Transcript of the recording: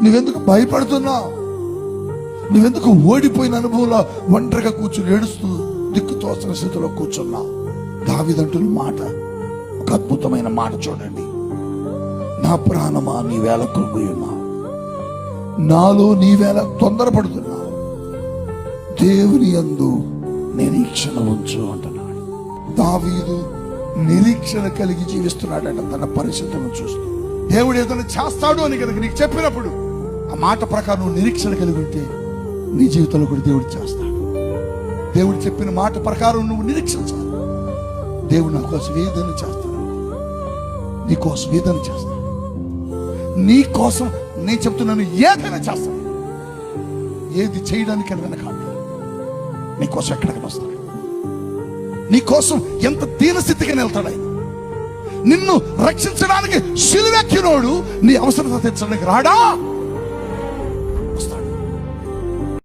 నువ్వెందుకు భయపడుతున్నావు? నువ్వెందుకు ఓడిపోయిన అనుభవంలో ఒంటరిగా కూర్చుని ఏడుస్తూ దిక్కు తోచని స్థితిలో కూర్చున్నావు? దావీదంటున్న మాట, ఒక అద్భుతమైన మాట చూడండి. నా ప్రాణమా నీవేళ కృంగియున్నా, నాలో నీవేళ తొందరపడుతున్నావు, దేవుని యందు నిరీక్షణ ఉంచు అంటున్నాడు. దావీదు నిరీక్షణ కలిగి జీవిస్తున్నాడంట. తన పరిస్థితులను చూస్తూ దేవుడు ఏదైనా చేస్తాడు అని కనుక నీకు చెప్పినప్పుడు ఆ మాట ప్రకారం నువ్వు నిరీక్షణ కలిగి ఉంటే నీ జీవితంలో కూడా దేవుడు చేస్తాడు. దేవుడు చెప్పిన మాట ప్రకారం నువ్వు నిరీక్షించాలి. దేవుడు నా కోసం ఏదైనా చేస్తాడు, నీ కోసం ఏదైనా చేస్తాడు, నీ కోసం నేను చెప్తున్నాను ఏదైనా చేస్తాడు. ఏది చేయడానికి వెనకాడు, నీ కోసం ఎక్కడికి వస్తాడు, నీ కోసం ఎంత దీనస్థితికి వెళ్తాడు ఆయన. నిన్ను రక్షించడానికి సిలువెక్కినోడు నీ అవసరత తీర్చడానికి రాడా?